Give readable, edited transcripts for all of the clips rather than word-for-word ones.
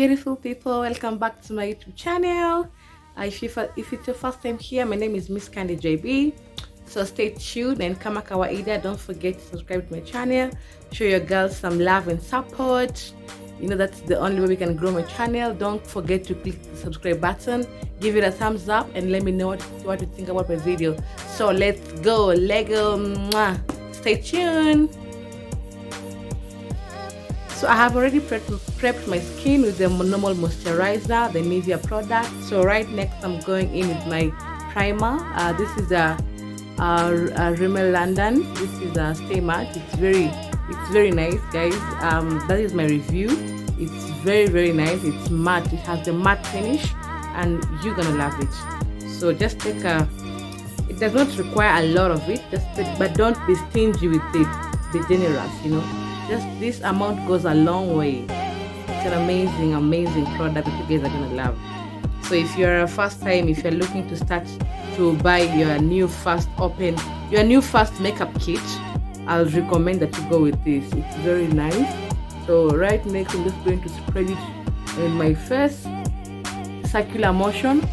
beautiful people, welcome back to my YouTube channel. If it's your first time here, my name is Miss Candy JB. So stay tuned, and kama kawaida, don't forget to subscribe to my channel. Show your girls some love and support. You know that's the only way we can grow my channel. Don't forget to click the subscribe button, give it a thumbs up, and let me know what you think about my video. So let's go, Lego. Stay tuned. So I have already prepped my skin with the normal moisturizer, the Nivea product. So right next I'm going in with my primer. This is a Rimmel London. This is a Stay Matte. It's very nice, guys. That is my review. It's very nice. It's matte. It has the matte finish, and you're gonna love it. So just take a. It does not require a lot of it. But don't be stingy with it. Be generous, you know. Just this amount goes a long way. It's an amazing product that you guys are gonna love. So if you're a first time, if you're looking to start to buy your new first makeup kit, I'll recommend that you go with this. It's very nice. So right next I'm just going to spread it in my face, circular motion.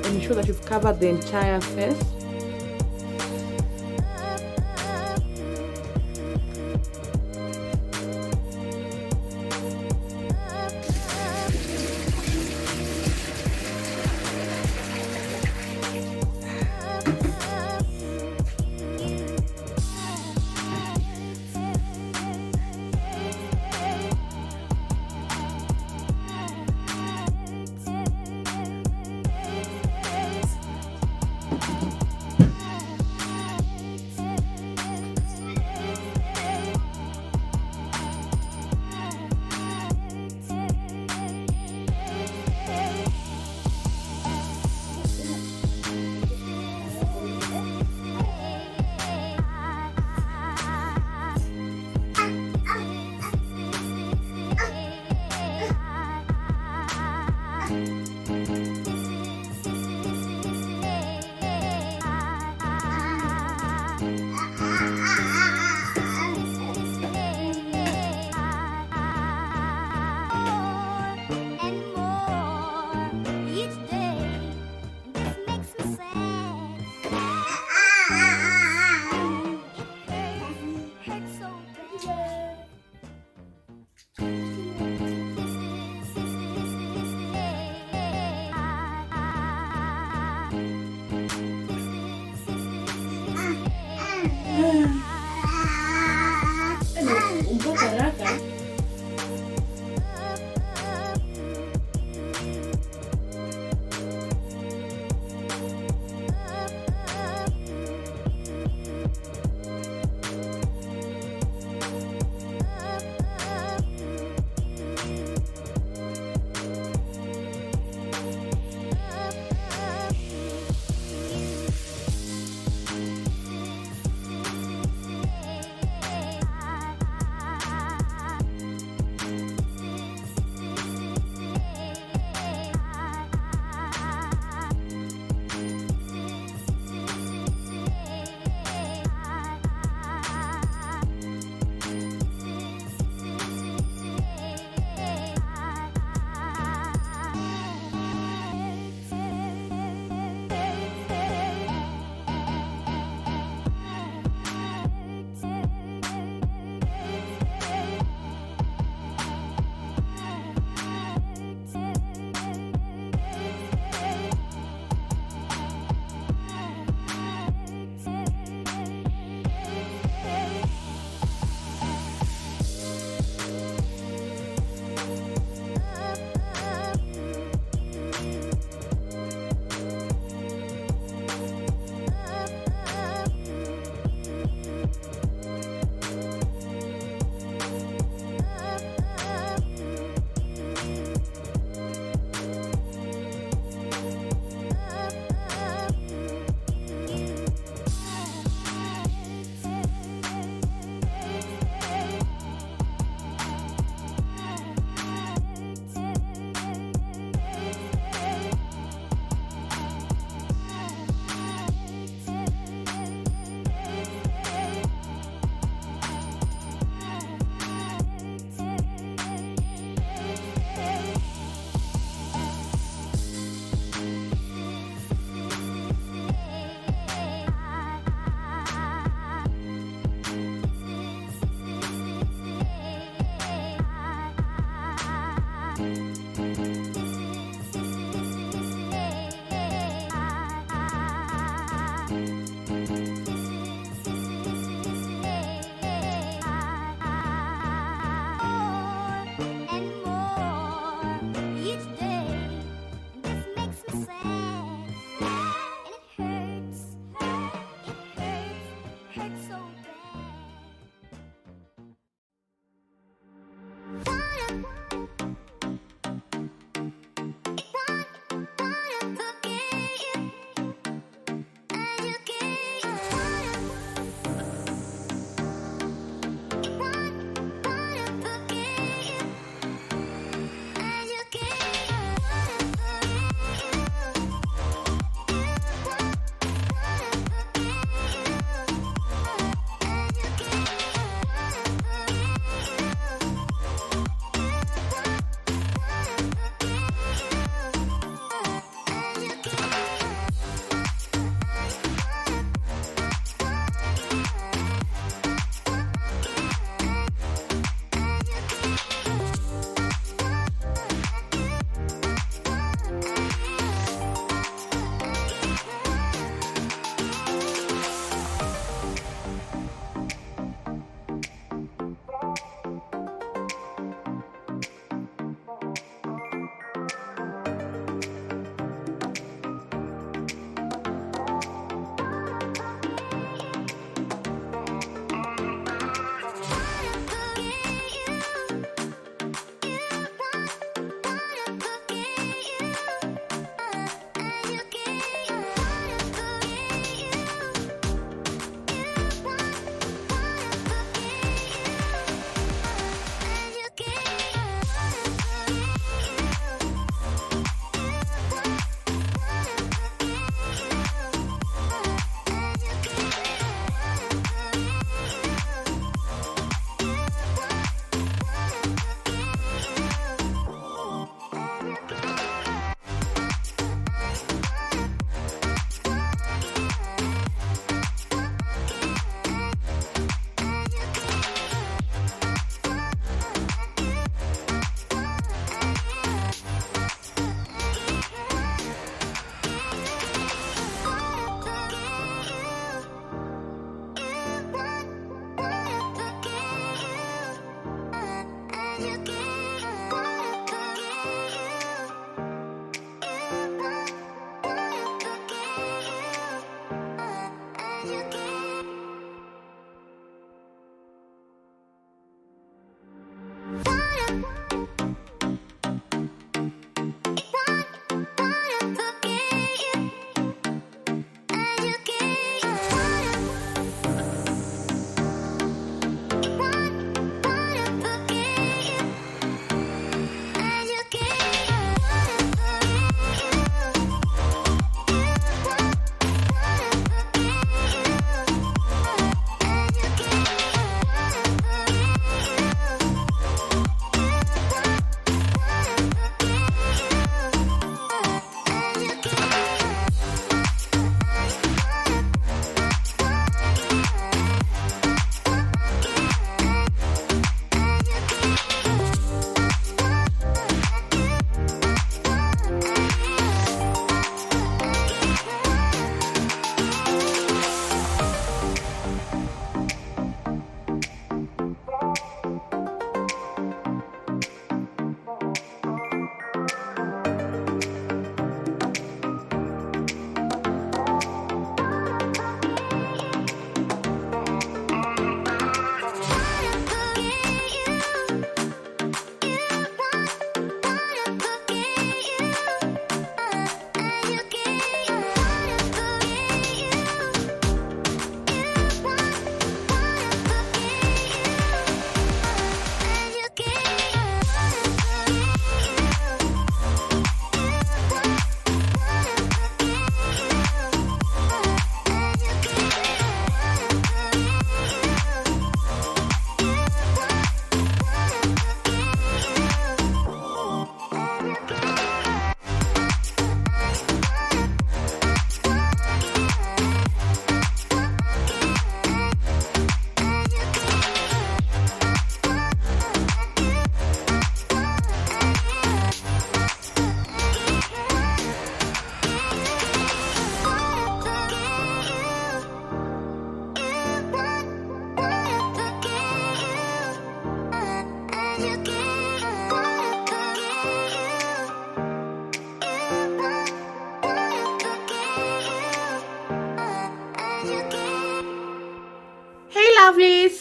And ensure that you've covered the entire face.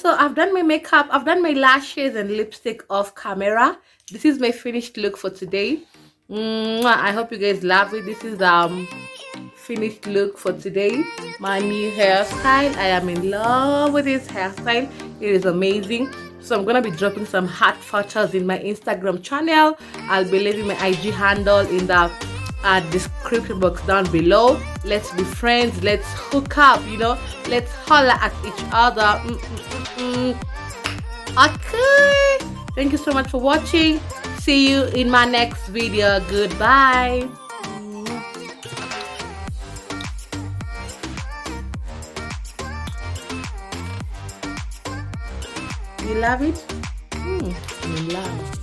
so I've done my makeup, I've done my lashes and lipstick off camera. This is my finished look for today. I hope you guys love it. This is finished look for today. My new hairstyle. I am in love with this hairstyle. It is amazing. So I'm gonna be dropping some hot photos in my Instagram channel. I'll be leaving my IG handle in the description box down below. Let's be friends, let's hook up, you know, let's holla at each other. Okay, thank you so much for watching. See you in my next video. Goodbye. You love it? You love it.